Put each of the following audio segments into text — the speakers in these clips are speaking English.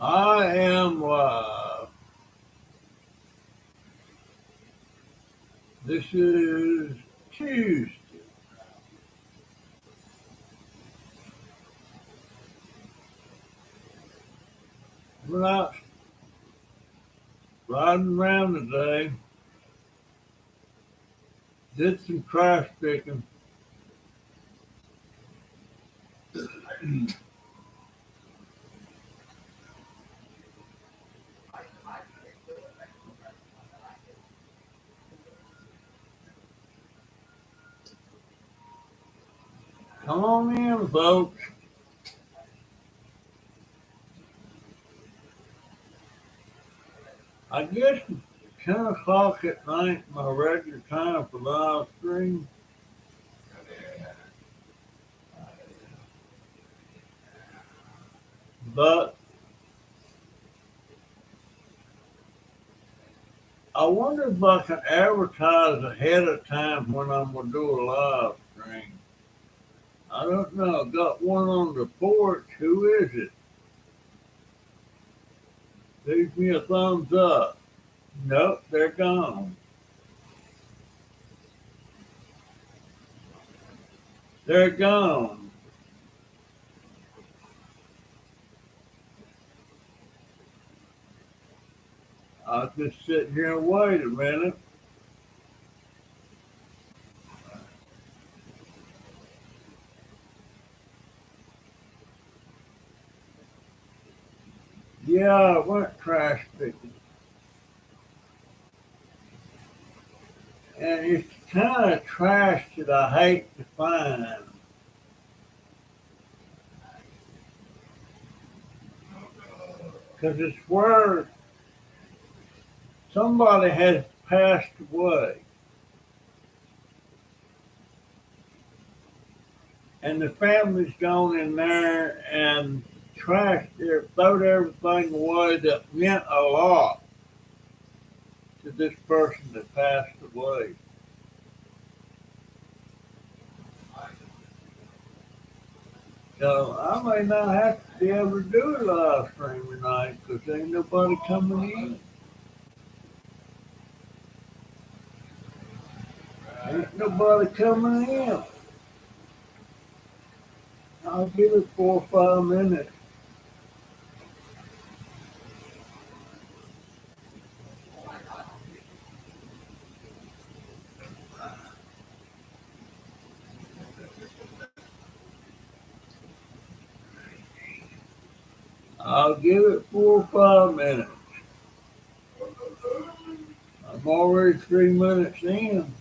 I am live. This is Tuesday. We're out riding around today. Did some trash picking. Come on in, folks. I guess it's 10 o'clock at night, my regular time for live stream. But I wonder if I can advertise ahead of time when I'm going to do a live stream. I don't know. Got one on the porch. Who is it? Leave me a thumbs up. Nope, they're gone. They're gone. I'll just sit here and wait a minute. Yeah, I went trash picking. And it's the kind of trash that I hate to find. Because it's where somebody has passed away. And the family's gone in there and trashed their, throwed everything away that meant a lot to this person that passed away. So I may not have to be able to do a live stream tonight because ain't nobody coming in. Ain't nobody coming in. I'll give it 4 or 5 minutes. I'll give it 4 or 5 minutes. I'm already 3 minutes in.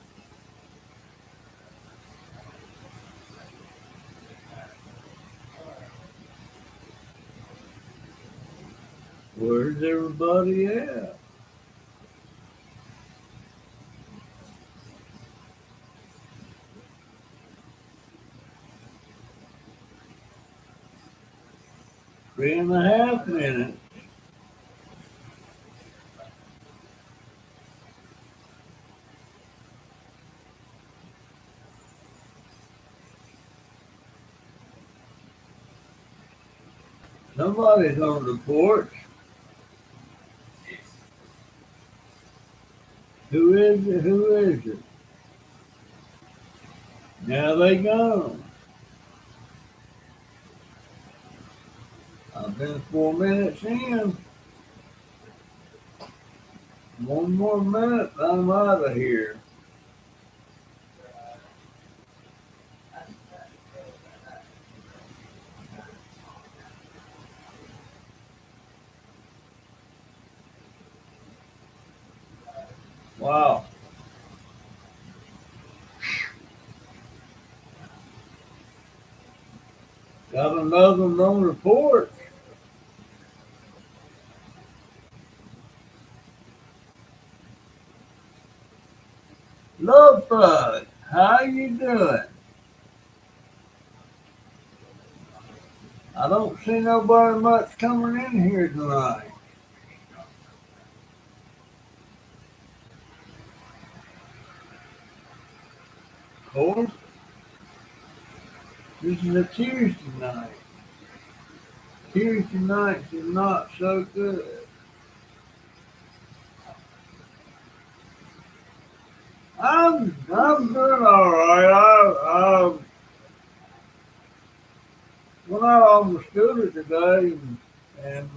Where's everybody at? 3.5 minutes. Somebody's on the porch. Who is it? Who is it? Now they gone. I've been 4 minutes in. 1 more minute, I'm out of here. Wow. Got another one on the porch. Love Bug, how you doing? I don't see nobody much coming in here tonight. Of course, this is a Tuesday night. Tuesday nights is not so good. I'm doing all right. I went out on the scooter today and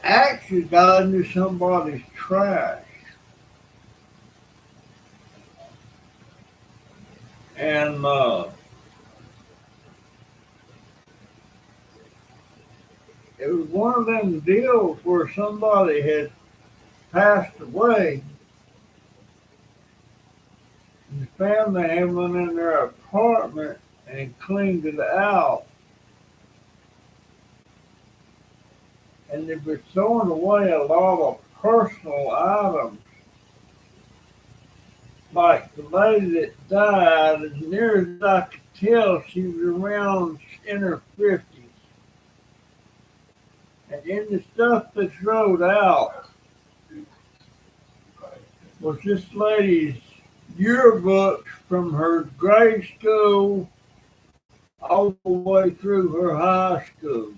actually got into somebody's trash. And it was one of them deals where somebody had passed away and the family had went in their apartment and cleaned it out. And they were throwing away a lot of personal items. Like the lady that died, as near as I could tell, she was around in her 50s. And in the stuff that's thrown out was this lady's yearbooks from her grade school all the way through her high school.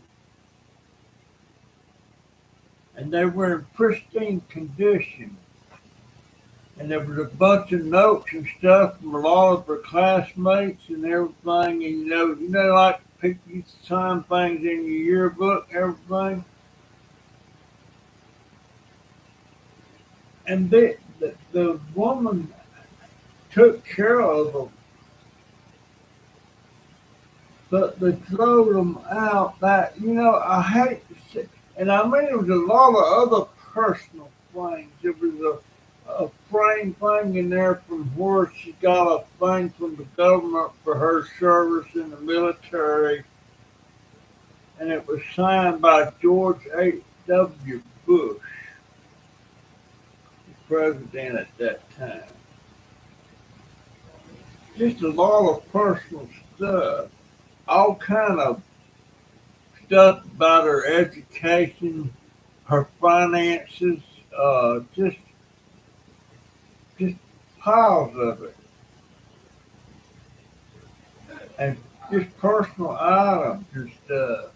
And they were in pristine condition. And there was a bunch of notes and stuff from a lot of her classmates and everything. And like people used to sign things in your yearbook, everything. And the woman took care of them, but they throw them out. I hate to say, and I mean, there was a lot of other personal things. There was a frame thing in there from where she got a thing from the government for her service in the military, and it was signed by George H.W. Bush, the president at that time. Just a lot of personal stuff, all kind of stuff about her education, her finances, just piles of it, and just personal items and stuff.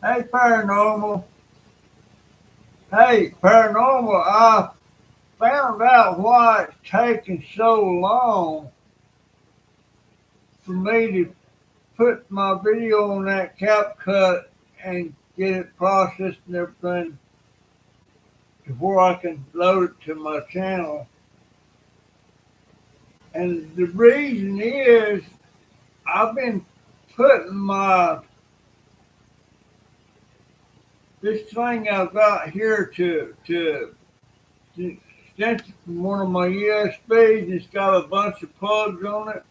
Hey, paranormal. Hey, paranormal. I found out why it's taking so long for me to put my video on that CapCut and get it processed and everything before I can load it to my channel. And the reason is I've been putting this thing I've got here to extension from one of my USBs, and it's got a bunch of plugs on it.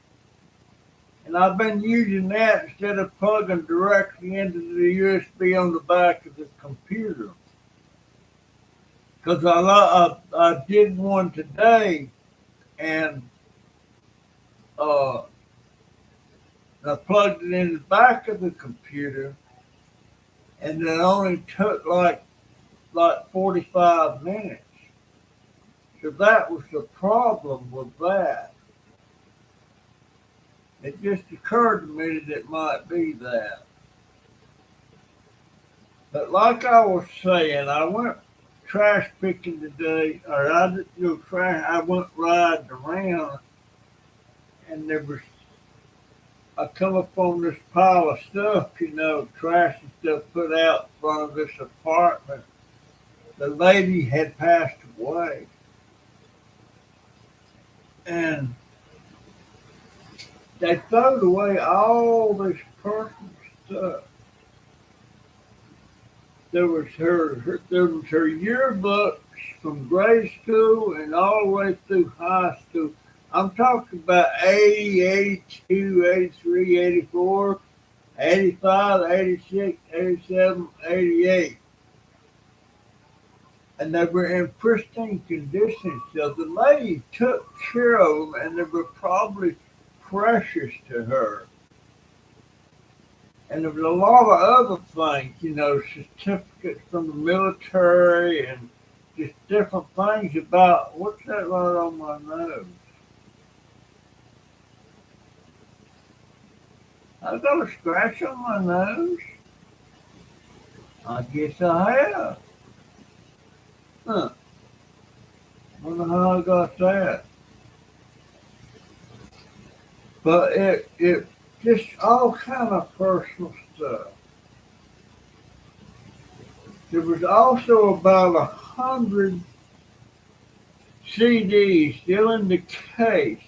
And I've been using that instead of plugging directly into the USB on the back of the computer. Because I did one today, and uh, I plugged it in the back of the computer, and it only took like 45 minutes. So that was the problem with that. It just occurred to me that it might be that. But like I was saying, I went trash picking today, or I didn't go trash. I went riding around, and I come up on this pile of stuff, trash and stuff put out in front of this apartment. The lady had passed away, and they throwed away all this personal stuff. There was her yearbooks from grade school and all the way through high school. I'm talking about 80, 82, 83, 84, 85, 86, 87, 88. And they were in pristine condition. So the lady took care of them, and they were probably precious to her. And there was a lot of other things, certificates from the military and just different things about what's that right on my nose? I got a scratch on my nose. I guess I have. Huh. Wonder how I got that. But it just all kind of personal stuff. There was also about 100 CDs still in the case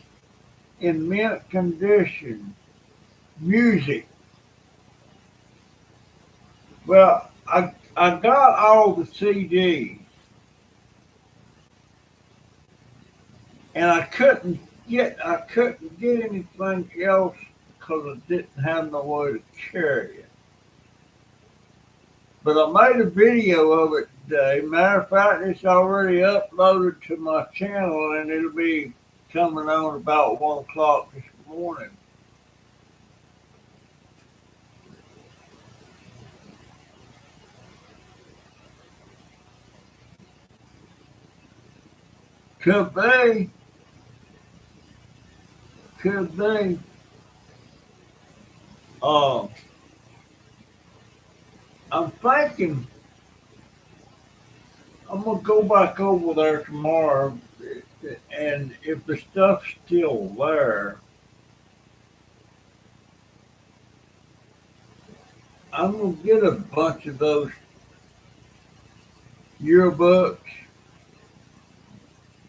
in mint condition. Music. Well, I got all the CDs and I couldn't get anything else because I didn't have no way to carry it. But I made a video of it today. Matter of fact, it's already uploaded to my channel and it'll be coming on about 1 o'clock this morning. Could be, could be. Um, I'm thinking I'm gonna go back over there tomorrow, and if the stuff's still there, I'm gonna get a bunch of those yearbooks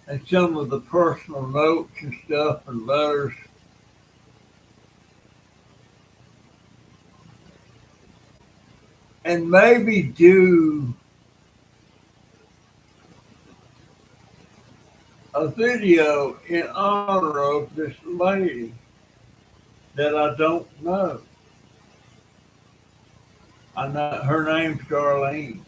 and some of the personal notes and stuff and letters, and maybe do a video in honor of this lady that I don't know. I know her name's Darlene,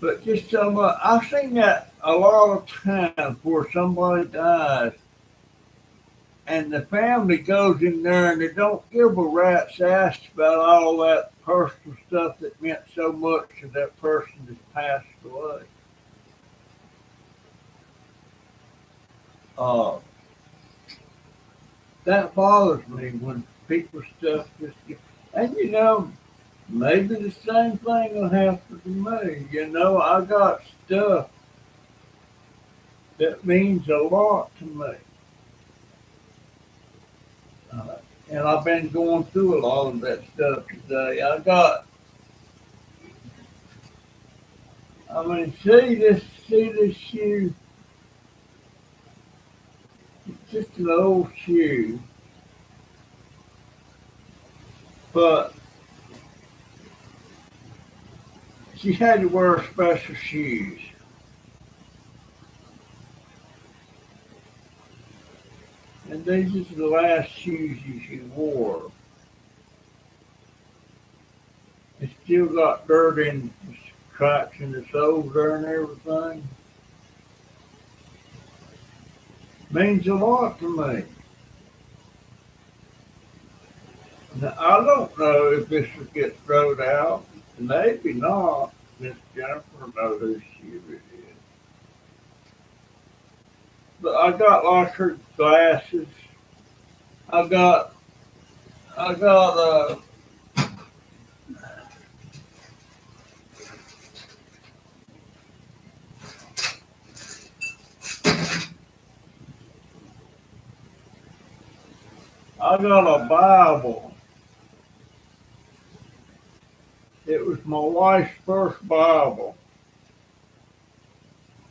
but just some. I've seen that a lot of times where somebody dies and the family goes in there and they don't give a rat's ass about all that personal stuff that meant so much to that person that's passed away. Uh, that bothers me when people stuff just get, and maybe the same thing will happen to me. I got stuff that means a lot to me. Uh, and I've been going through a lot of that stuff today. See this shoe. It's just an old shoe, but she had to wear special shoes. And these are the last shoes she wore. It's still got dirt in the cracks in the soles there and everything. Means a lot to me. Now, I don't know if this will get thrown out. Maybe not. Miss Jennifer knows who she is. But I got like her glasses. I got I got I got a Bible. It was my wife's first Bible,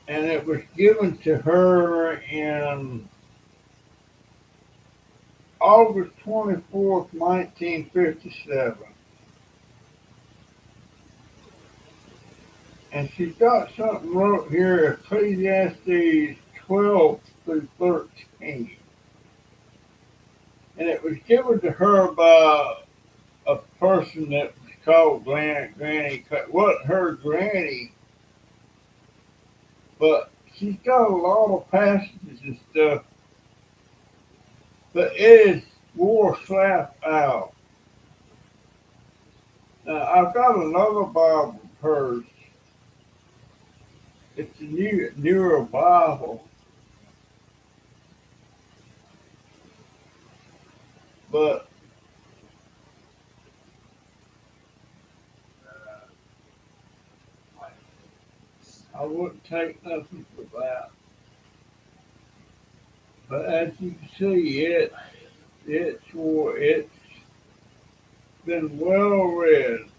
and it was given to her in August 24th, 1957. And she's got something wrote here, Ecclesiastes 12 through 13. And it was given to her by a person that was called Granny. It wasn't her granny, but she's got a lot of passages and stuff, but it is war slap out. Now, I've got another Bible of hers. It's a newer Bible, but I wouldn't take nothing for that. But as you can see, it's been well read.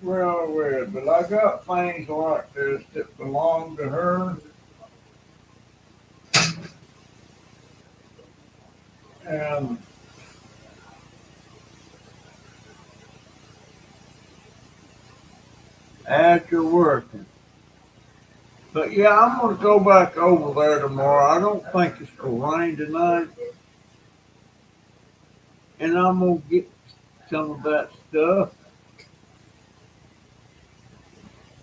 But I got things like this that belong to her, and after working. But yeah, I'm gonna go back over there tomorrow. I don't think it's gonna rain tonight, and I'm gonna get some of that stuff.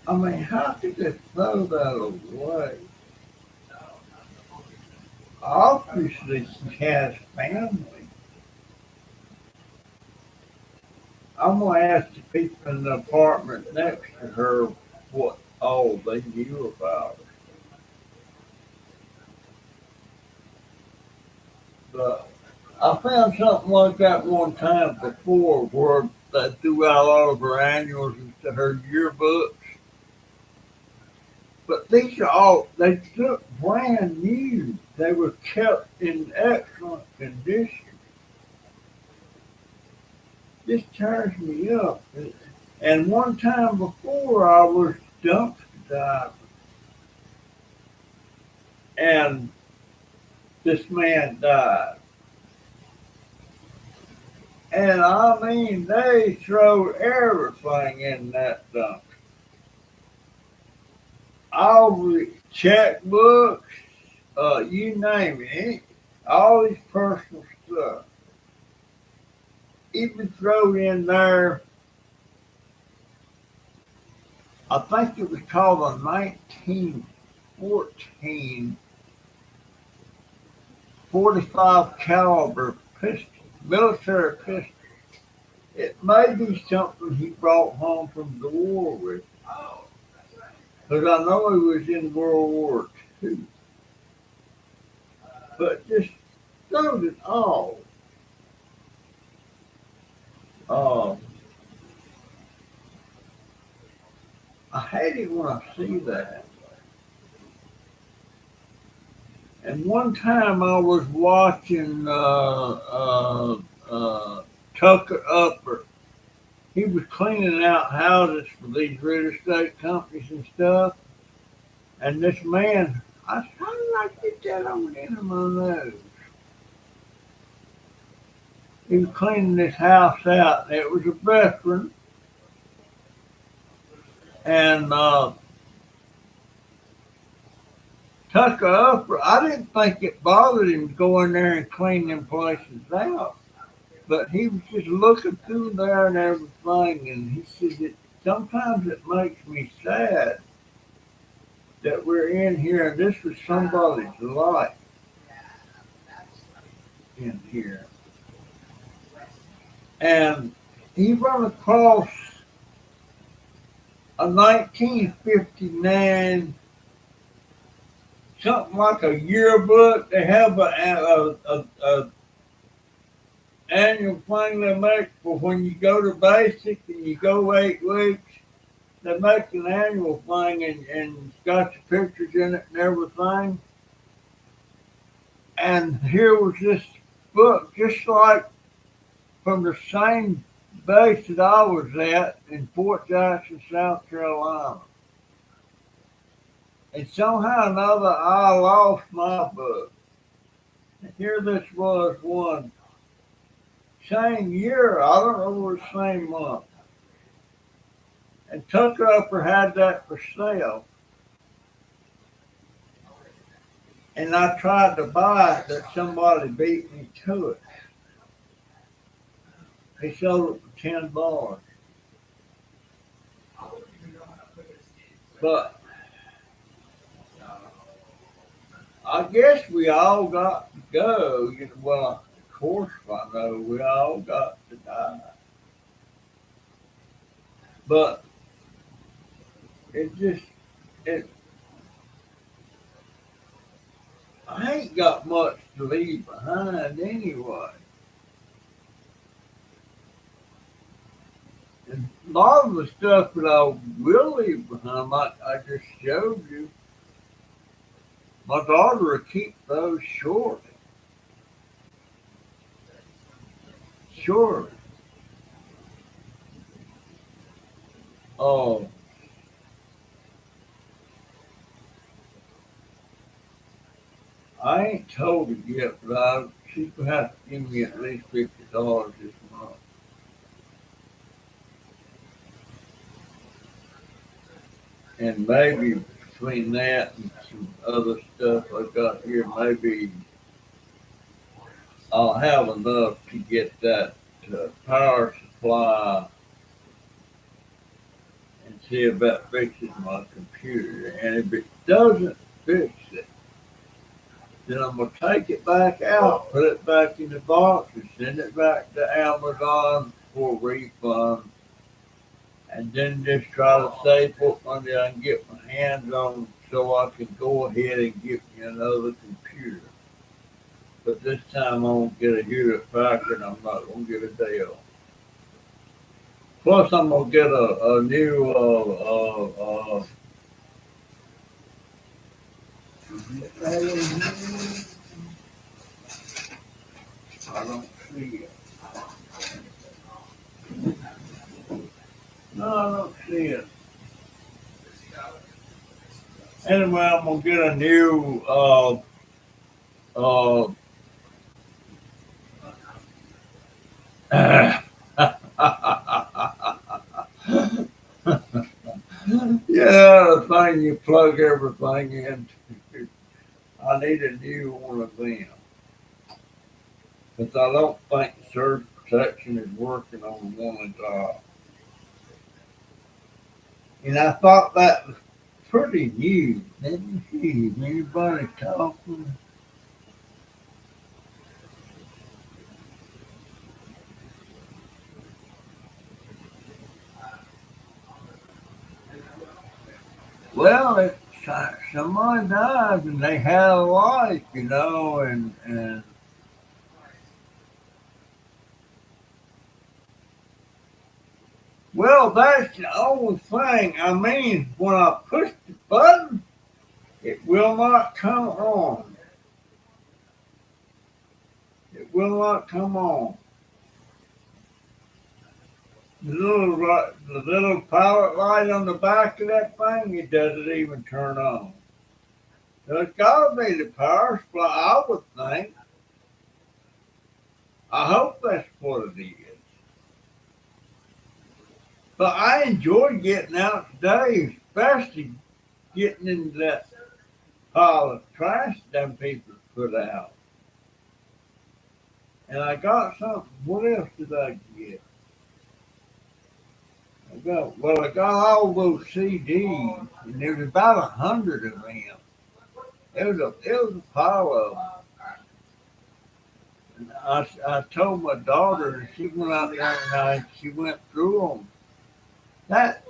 I mean, how could they throw that away? Obviously, she has family. I'm gonna ask the people in the apartment next to her what all they knew about her. But I found something like that one time before where they threw out all of her annuals into her yearbooks. But these are all, they look brand new. They were kept in excellent condition. This turns me up. And one time before I was dumpster diving and this man died. And I mean, they throw everything in that dumpster. All the checkbooks, you name it, all his personal stuff. Even throw in there, I think it was called a 1914 .45 caliber pistol, military pistol. It may be something he brought home from the war with, because I know he was in World War II. But just throwed it all. Uh, I hate it when I see that. And one time I was watching Tucker Upper. He was cleaning out houses for these real estate companies and stuff. And this man, I said, how did I get that on the end of my nose? He was cleaning this house out, and it was a veteran. And Tucker Upper, I didn't think it bothered him to go in there and clean them places out. But he was just looking through there and everything, and he said that sometimes it makes me sad that we're in here and this was somebody's life in here. And he run across a 1959, something like a yearbook. They have a annual thing they make for when you go to basic and you go 8 weeks. They make an annual thing and it's got your pictures in it and everything. And here was this book, just like from the same base that I was at in Fort Jackson, South Carolina. And somehow or another, I lost my book. And here this was one, same year, I don't know, the same month. And Tucker Upper had that for sale. And I tried to buy it, but somebody beat me to it. He sold it for $10. But I guess we all got to go. You know, well, of course I know we all got to die. But it just, it, I ain't got much to leave behind anyway. And a lot of the stuff that I will leave behind, like I just showed you, my daughter will keep those short. Sure. Oh, I ain't told her yet, but she's gonna have to give me at least $50 this month. And maybe between that and some other stuff I got here, maybe I'll have enough to get that power supply and see about fixing my computer. And if it doesn't fix it, then I'm gonna take it back out, put it back in the box, and send it back to Amazon for a refund, and then just try to save what money I can get my hands on, so I can go ahead and get me another computer. But this time I won't get a Hewlett Packard. I'm not gonna get a Dell. Plus, I'm gonna get a new I don't see it. No, I don't see it. Anyway, I'm gonna get a new uh yeah, the thing you plug everything into. I need a new one of them because I don't think surge protection is working on one of the. And I thought that was pretty new. Let me see. Anybody talking? Well, it's somebody died and they had a life, and well, that's the only thing. I mean, when I push the button, it will not come on. It will not come on. The little pilot light on the back of that thing, it doesn't even turn on. So it's got to be the power supply, I would think. I hope that's what it is. But I enjoy getting out today, especially getting into that pile of trash them people put out. And I got something. What else did I get? I got all those CDs, and there was about 100 of them. It was a pile of them. And I told my daughter, and she went out there and she went through them. That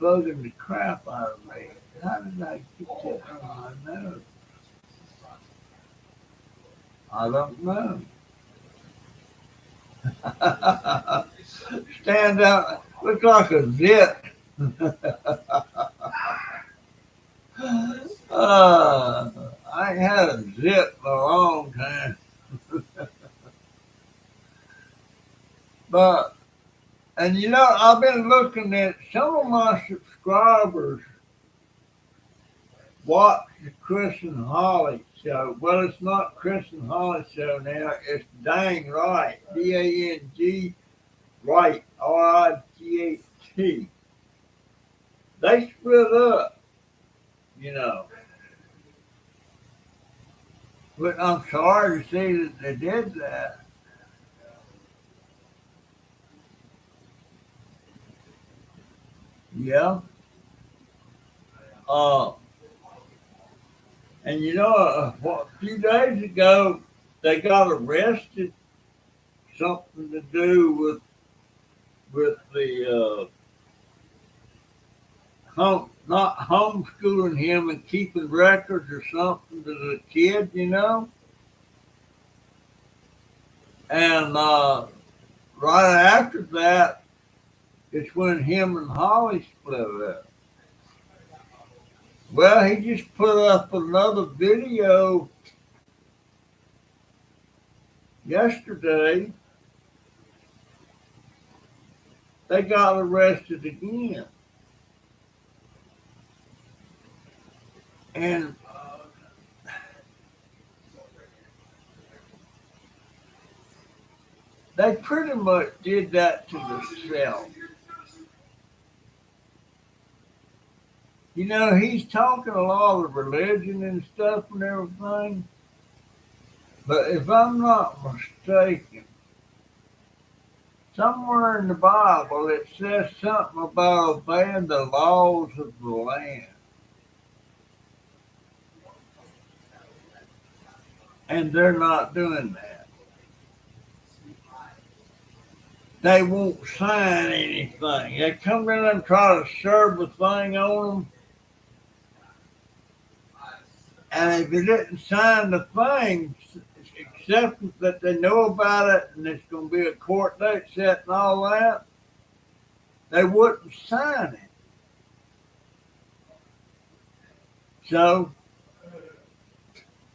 bugging the crap out of me. How did I get that on my nose? I don't know. Stand out, looks like a zit. uh, I ain't had a zit for a long time. But, and I've been looking at some of my subscribers watch the Chris and Holly show. Well, it's not Chris and Holly show now. It's Dang Right. DANG Right. RIGHT. They split up, you know. But I'm sorry to see that they did that. Yeah. Uh, and a few days ago, they got arrested. Something to do with the not homeschooling him and keeping records or something to the kid, you know. And right after that, it's when him and Holly split up. Well, he just put up another video yesterday. They got arrested again. And they pretty much did that to themselves. You know, he's talking a lot of religion and stuff and everything. But if I'm not mistaken, somewhere in the Bible it says something about obeying the laws of the land. And they're not doing that. They won't sign anything. They come in and try to serve a thing on them. And if you didn't sign the thing, except that they know about it and there's going to be a court date set and all that, they wouldn't sign it. So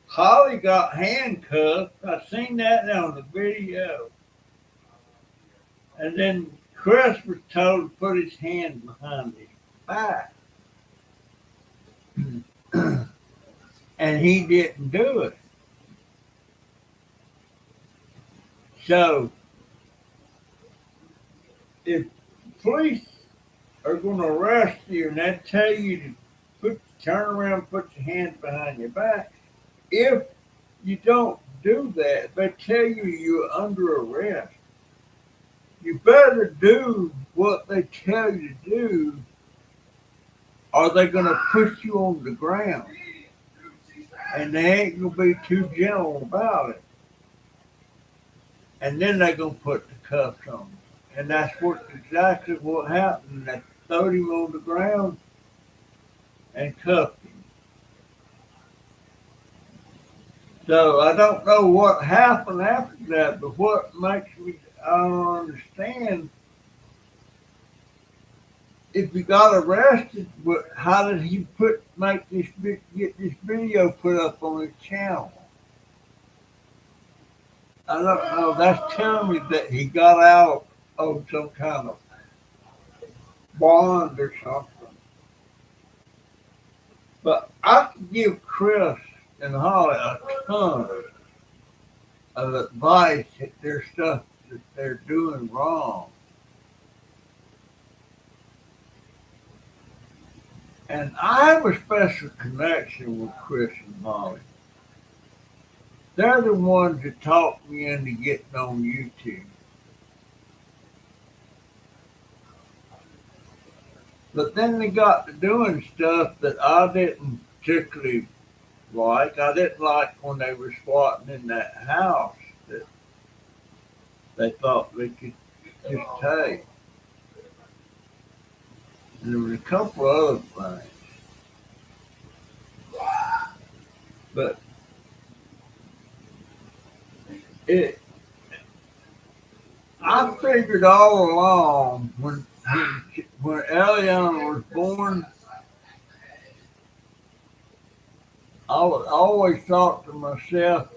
Holly got handcuffed. I seen that on the video. And then Chris was told to put his hand behind his back. And he didn't do it. So, if police are going to arrest you and they tell you to turn around and put your hands behind your back, if you don't do that, they tell you you're under arrest. You better do what they tell you to do, or they're going to put you on the ground. And they ain't going to be too gentle about it. And then they're going to put the cuffs on him. And that's exactly what happened. They threw him on the ground and cuffed him. So I don't know what happened after that, but what makes me, I don't understand, if he got arrested, how did he get this video put up on his channel? I don't know. That's telling me that he got out of some kind of bond or something. But I could give Chris and Holly a ton of advice if there's stuff that they're doing wrong. And I have a special connection with Chris and Holly. They're the ones that talked me into getting on YouTube. But then they got to doing stuff that I didn't particularly like. I didn't like when they were squatting in that house that they thought they could just take. And there was a couple other things. But I figured all along when Eliana was born, I always thought to myself,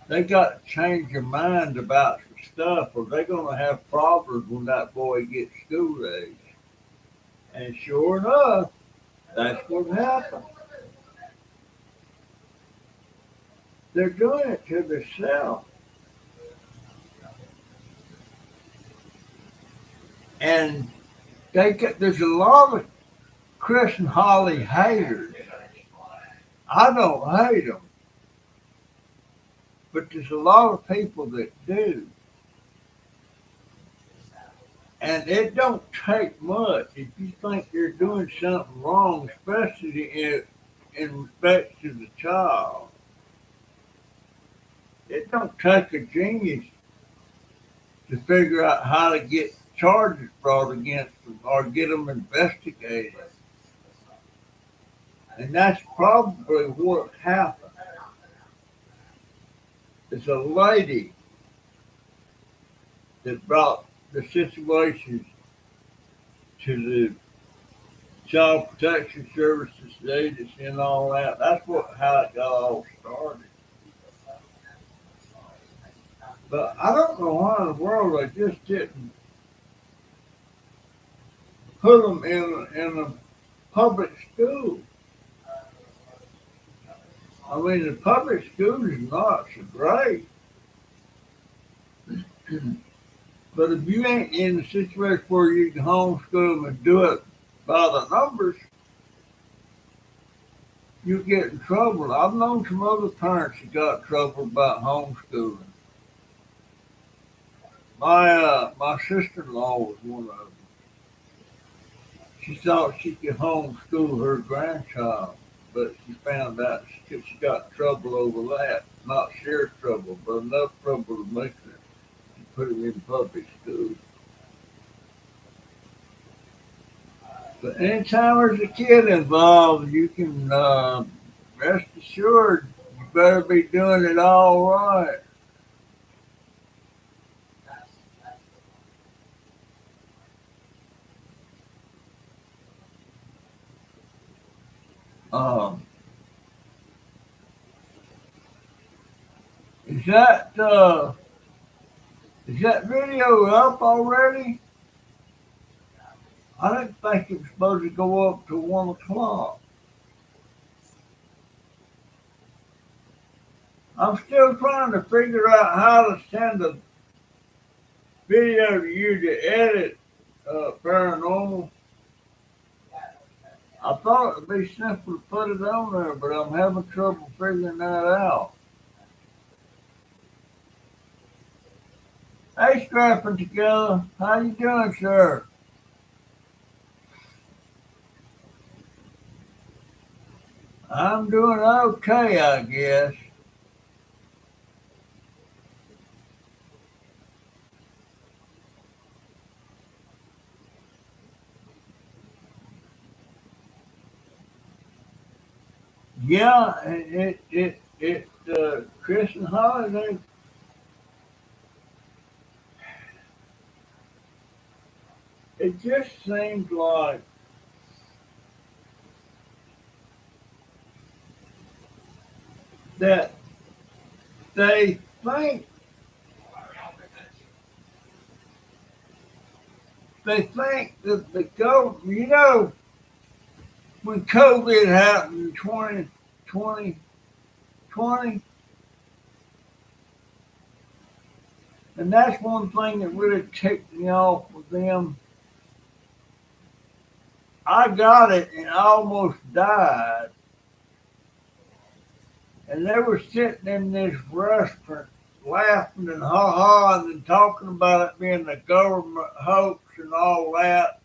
they got to change their mind about some stuff, or they're going to have problems when that boy gets school age. And sure enough, that's what happened. They're doing it to themselves. And there's a lot of Chris and Holly haters. I don't hate them. But there's a lot of people that do. And it don't take much if you think they're doing something wrong, especially in respect to the child. It don't take a genius to figure out how to get charges brought against them or get them investigated. And that's probably what happened. It's a lady that brought the situation to the Child Protection Services agency and all that. That's how it got all started. But I don't know why in the world they just didn't put them in a public school. I mean, the public school is not so great. But if you ain't in a situation where you can homeschool them and do it by the numbers, you get in trouble. I've known some other parents that got in trouble about homeschooling. My sister-in-law was one of them. She thought she could homeschool her grandchild, but she found out she got in trouble over that. Not sheer trouble, but enough trouble to make her put him in public school. But anytime there's a kid involved, you can rest assured you better be doing it all right. Um, is that video up already? I didn't think it was supposed to go up to 1 o'clock. I'm still trying to figure out how to send a video to you to edit paranormal. I thought it would be simple to put it on there, but I'm having trouble figuring that out. Hey, Strapping Together, how you doing, sir? I'm doing okay, I guess. Yeah, Chris and Holly, it just seems like that they think that the government, when COVID happened in 2020, and that's one thing that really ticked me off with them. I got it and I almost died. And they were sitting in this restaurant laughing and ha-ha and talking about it being the government hoax and all that.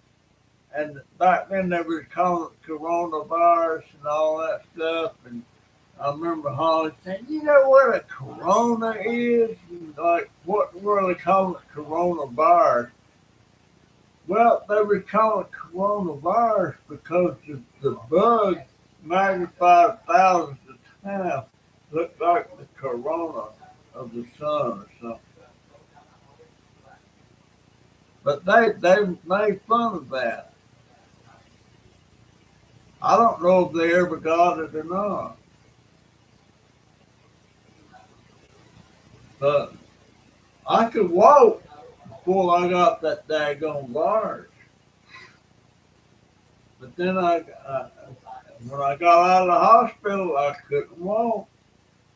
And back then they were calling it coronavirus and all that stuff. And I remember Holly saying, you know what a corona is? And like, what were they calling it coronavirus? Well, they were calling it coronavirus because the bug magnified thousands of times looked like the corona of the sun or something. But they made fun of that. I don't know if they ever got it or not. But I could walk before I got that daggone virus. But then when I got out of the hospital, I couldn't walk.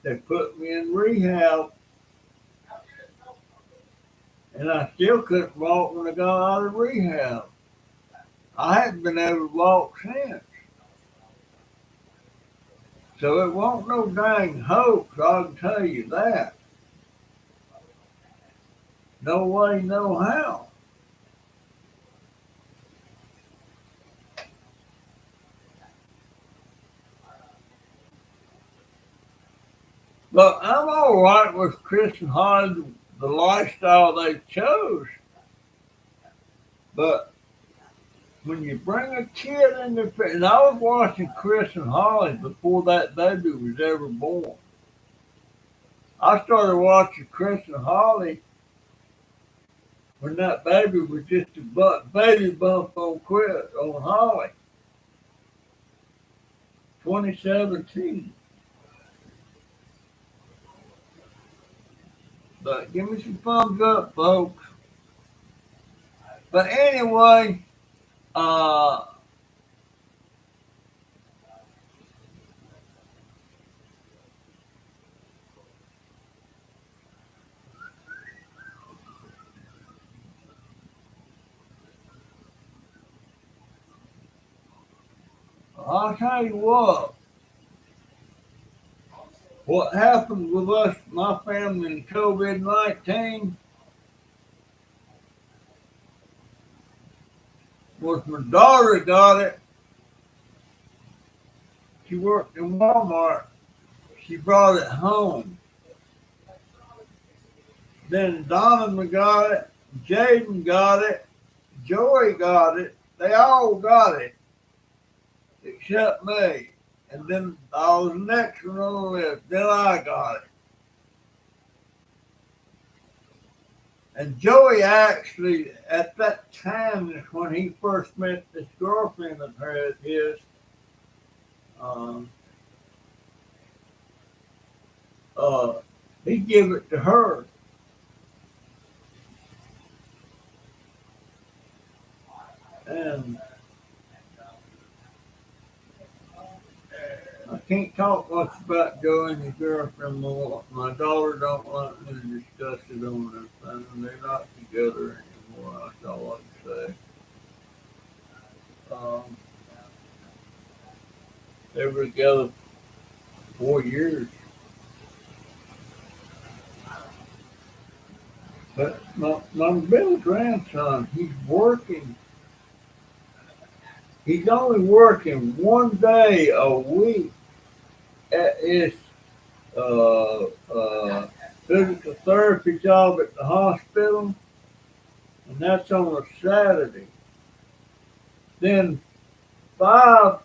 They put me in rehab. And I still couldn't walk when I got out of rehab. I hadn't been able to walk since. So it won't no dang hoax, I can tell you that. No way, no how. But I'm all right with Chris and Holly, the lifestyle they chose. But when you bring a kid in the, and I was watching Chris and Holly before that baby was ever born. I started watching Chris and Holly when that baby was just a baby bump on Chris, on Holly, 2017. But give me some thumbs up, folks. But anyway, uh, I'll tell you what happened with us, my family, in COVID-19 was my daughter got it. She worked in Walmart. She brought it home. Then Donovan got it. Jaden got it. Joey got it. They all got it except me. And then I was the next one on the list. Then I got it. And Joey actually, at that time, is when he first met this girlfriend of his. Um, uh, he gave it to her. And I can't talk much about Joey and his girlfriend more. My daughter don't like me to discuss it on this thing. They're not together anymore. That's all I can say. Um, they were together 4 years. But my middle grandson, he's working. He's only working 1 day a week at his uh, uh, physical therapy job at the hospital, and that's on a Saturday. Then five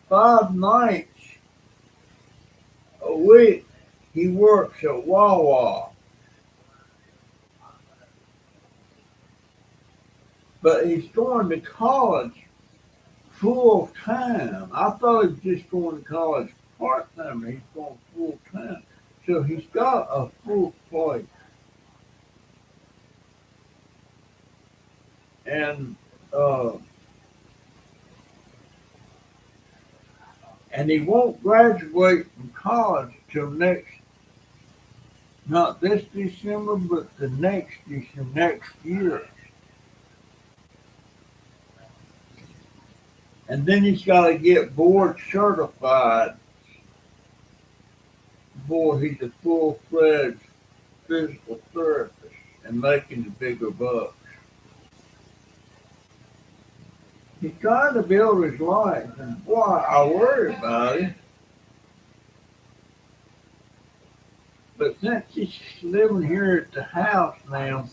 five nights a week he works at Wawa, but he's going to college full time. I thought he was just going to college part time. He's going full time, so he's got a full plate, and uh, and he won't graduate from college till not this December, but the next December, next year. And then he's got to get board certified before he's a full-fledged physical therapist and making the bigger bucks. He's trying to build his life, and boy, I worry about him. But since he's living here at the house now,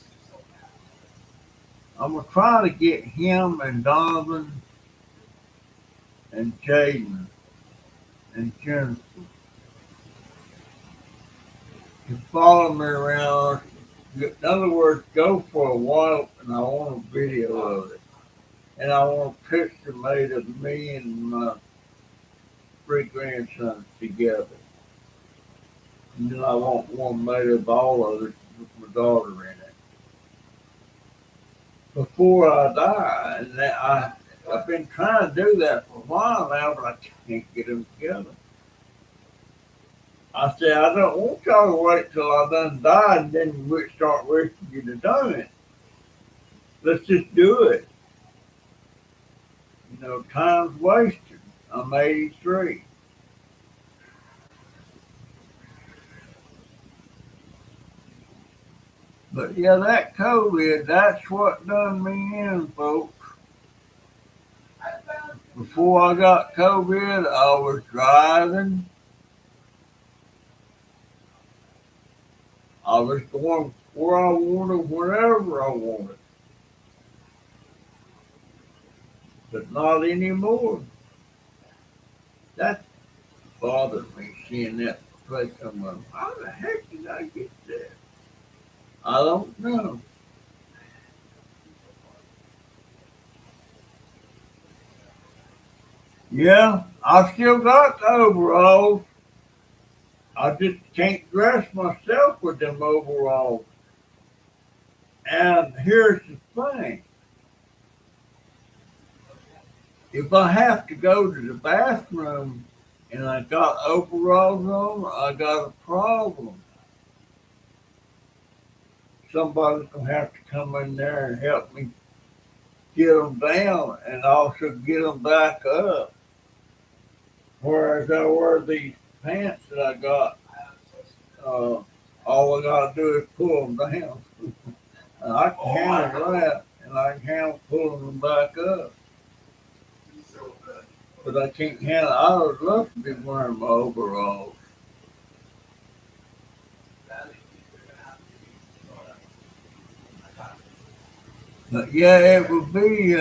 I'm gonna try to get him and Donovan and Jaden and Jennifer to follow me around. In other words, go for a walk, and I want a video of it. And I want a picture made of me and my three grandsons together. And then I want one made of all of us with my daughter in it. Before I die. And I've been trying to do that for a while now, but I can't get them together. I said, I don't want y'all to wait till I done died and then we start wishing you'd have done it. Let's just do it. You know, time's wasted. I'm 83. But yeah, that COVID, that's what done me in, folks. Before I got COVID, I was driving. I was going where I wanted, wherever I wanted. but not anymore. That bothered me seeing that place. I'm like, how the heck did I get there? I don't know. Yeah, I still got the overalls. I just can't dress myself with them overalls. And here's the thing. If I have to go to the bathroom and I got overalls on, I got a problem. Somebody's gonna have to come in there and help me get them down and also get them back up. Whereas I wear these pants that I got, uh, all I gotta do is pull them down. And I can handle that, and I can handle pulling them back up. But I can't handle. I would love to be wearing my overalls. But yeah, it would be.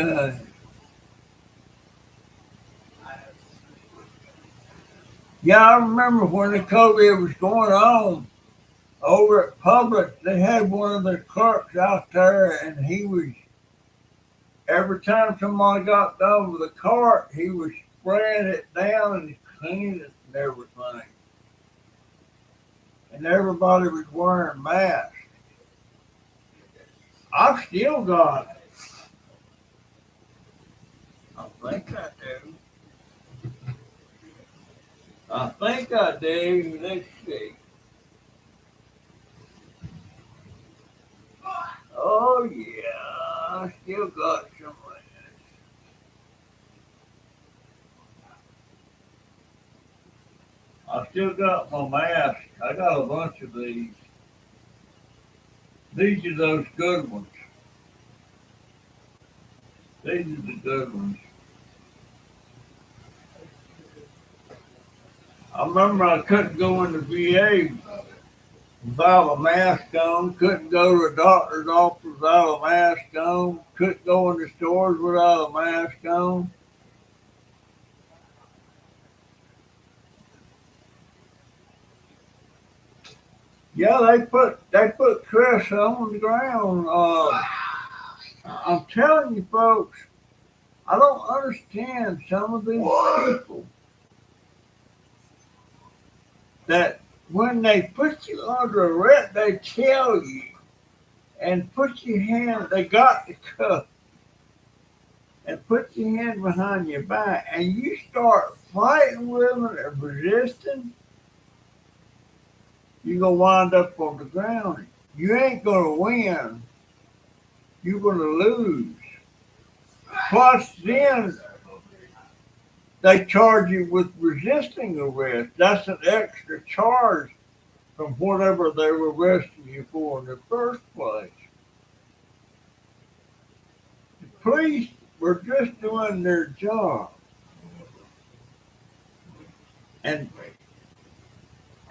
Yeah, I remember when the COVID was going on over at Publix. They had one of their clerks out there, and he was every time somebody got done with the cart, he was spraying it down and cleaning it and everything. And everybody was wearing masks. I've still got it. I think I do. I think I do. Let's see. Oh yeah, I still got some of this. I still got my mask. I got a bunch of these. These are those good ones. These are the good ones. I remember I couldn't go in the VA without a mask on, couldn't go to a doctor's office without a mask on, couldn't go in the stores without a mask on. Yeah, they put Chris on the ground. I'm telling you, folks, I don't understand some of these people that when they put you under arrest, they tell you and put your hand. They got the cuff and put your hand behind your back, and you start fighting with them and resisting. You're gonna wind up on the ground. You ain't gonna win. You're gonna lose. Plus, then they charge you with resisting arrest. That's an extra charge from whatever they were arresting you for in the first place. The police were just doing their job. And,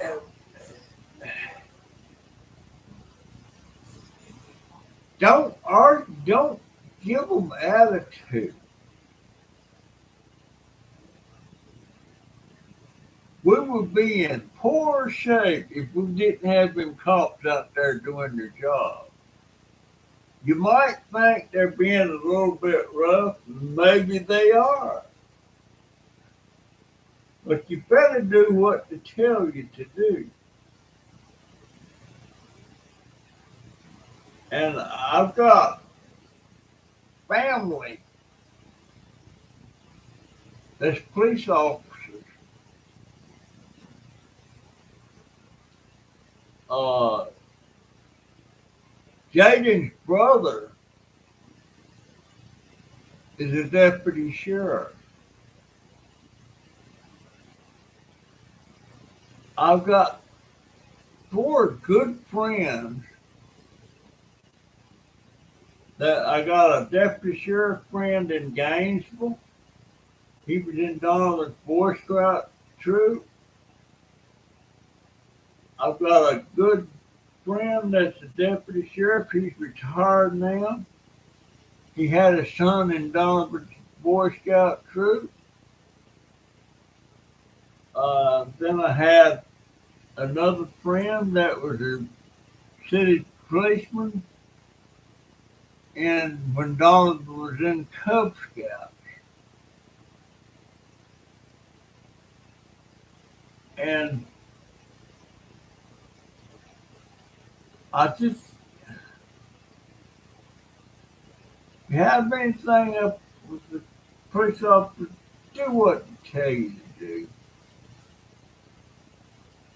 and don't give them attitude. We would be in poor shape if we didn't have them cops out there doing their job. You might think they're being a little bit rough. Maybe they are. But you better do what they tell you to do. And I've got family that's police officers. Uh, Jaden's brother is a deputy sheriff. I've got four good friends that I got a deputy sheriff friend in Gainesville. He was in Donald's Boy Scout troop. I've got a good friend that's a deputy sheriff. He's retired now. He had a son in Donovan Boy Scout troop. Then I had another friend that was a city policeman, and when Donovan was in Cub Scout, and I just you have anything up with the police officer, do what they tell you to do.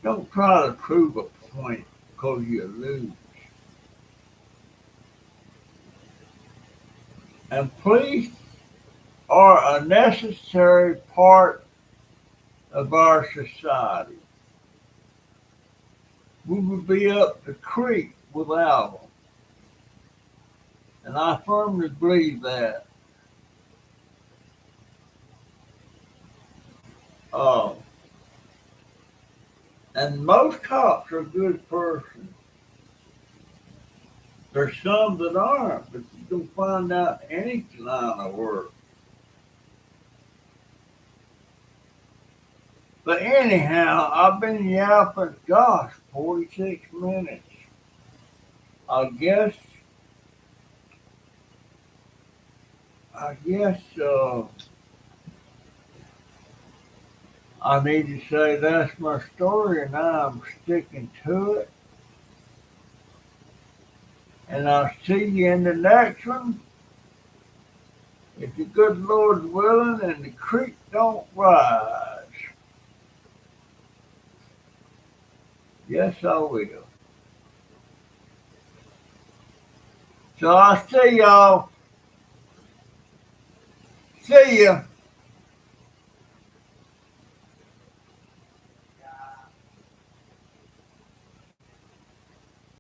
Don't try to prove a point because you lose. And police are a necessary part of our society. We would be up the creek without them. And I firmly believe that. Uh, and most cops are good persons. There's some that aren't, but you can find out any line of work. But anyhow, I've been yapping, gosh, 46 minutes. I guess, I guess, I need to say that's my story and I'm sticking to it. And I'll see you in the next one. If the good Lord's willing and the creek don't rise. Yes, I will. So I'll see y'all. See ya.